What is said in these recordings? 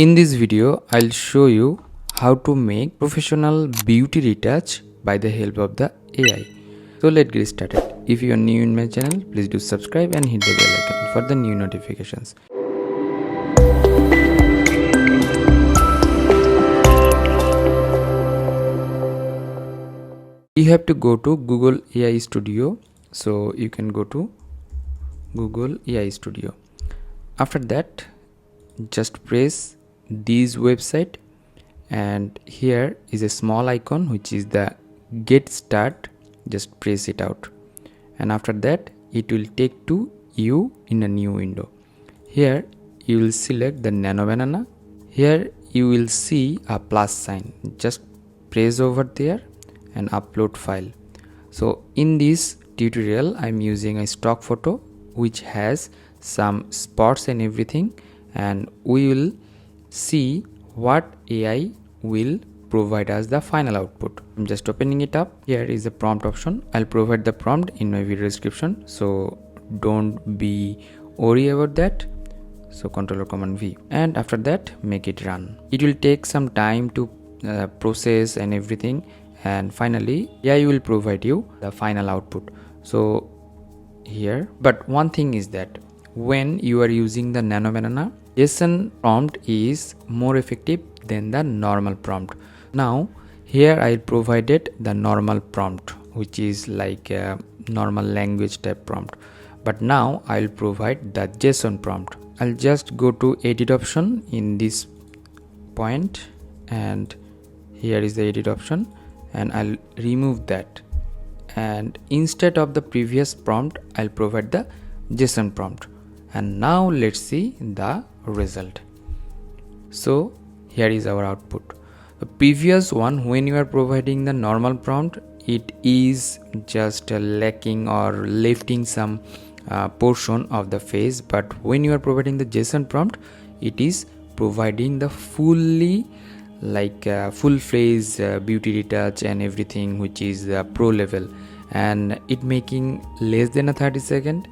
In this video, I'll show you how to make professional beauty retouch by the help of the AI. So let's get started. If you are new in my channel, please do subscribe and hit the bell icon for the new notifications. You have to go to Google AI Studio. So you can go to Google AI Studio. After that, just press this website, and here is a small icon which is the get start. Just press it out, and after that it will take to you in a new window. Here you will select the NanoBanana. Here you will see a plus sign. Just press over there and upload file. So in this tutorial I'm using a stock photo which has some spots and everything, and we will see what AI will provide us the final output. I'm just opening it up. Here is the prompt option. I'll provide the prompt in my video description, so don't be worry about that. So Ctrl or Command V, and after that make it run. It will take some time to process and everything, and finally AI will provide you the final output. So here, but one thing is that when you are using the NanoBanana, JSON prompt is more effective than the normal prompt. Now here I provided the normal prompt, which is like a normal language type prompt, but now I'll provide the JSON prompt. I'll just go to edit option in this point, and here is the edit option, and I'll remove that, and instead of the previous prompt I'll provide the JSON prompt. And now let's see the result. So here is our output. The previous one, when you are providing the normal prompt, it is just lacking or lifting some portion of the face, but when you are providing the JSON prompt, it is providing the fully like full face beauty retouch and everything, which is pro level, and it making less than a 30 second.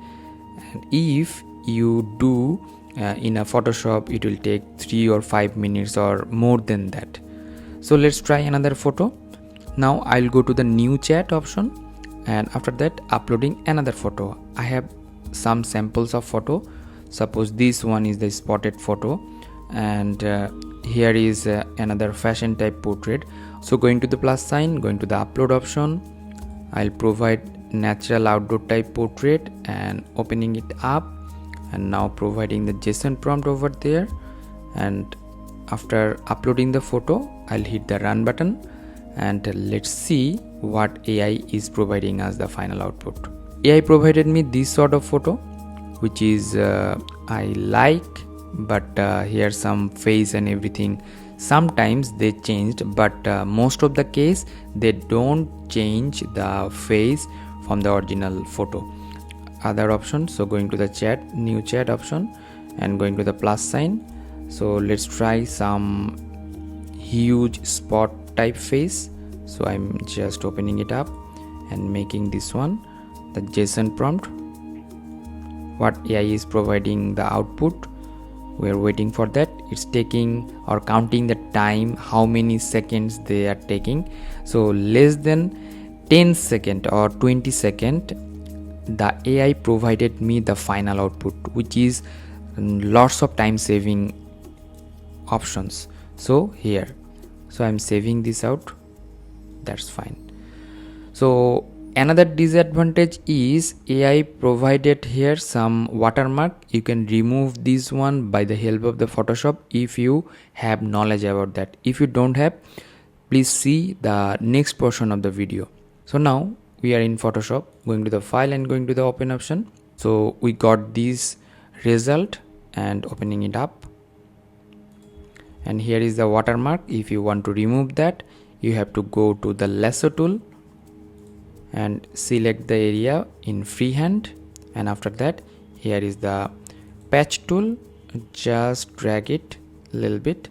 And if you do in a Photoshop, it will take 3 or 5 minutes or more than that. So let's try another photo. Now I'll go to the new chat option, and after that uploading another photo. I have some samples of photo. Suppose this one is the spotted photo, and here is another fashion type portrait. So going to the plus sign, going to the upload option, I'll provide natural outdoor type portrait and opening it up, and now providing the JSON prompt over there. And after uploading the photo, I'll hit the run button, and let's see what AI is providing us the final output. AI provided me this sort of photo, which is I like, but here some face and everything sometimes they changed, but most of the case they don't change the face from the original photo. Other options, so going to the chat, new chat option, and going to the plus sign. So let's try some huge spot type face. So I'm just opening it up and making this one the JSON prompt. What AI is providing the output, we're waiting for that. It's taking or counting the time, how many seconds they are taking. So less than 10 second or 20 second, the AI provided me the final output, which is lots of time saving options. So here, so I'm saving this out, that's fine. So another disadvantage is AI provided here some watermark. You can remove this one by the help of the Photoshop if you have knowledge about that. If you don't have, please see the next portion of the video. So now we are in Photoshop, going to the file and going to the open option. So we got this result and opening it up, and here is the watermark. If you want to remove that, you have to go to the lasso tool and select the area in freehand, and after that here is the patch tool. Just drag it a little bit,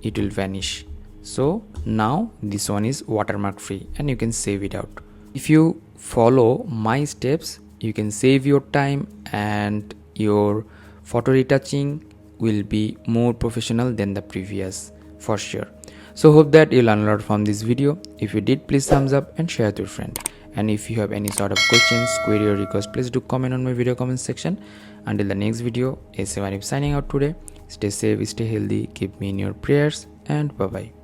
it will vanish. So now this one is watermark free, and you can save it out. If you follow my steps, you can save your time, and your photo retouching will be more professional than the previous for sure. So hope that you learn a lot from this video. If you did, please thumbs up and share to your friend. And if you have any sort of questions, query or request, please do comment on my video comment section. Until the next video, Arif signing out today. Stay safe, stay healthy, keep me in your prayers, and bye bye.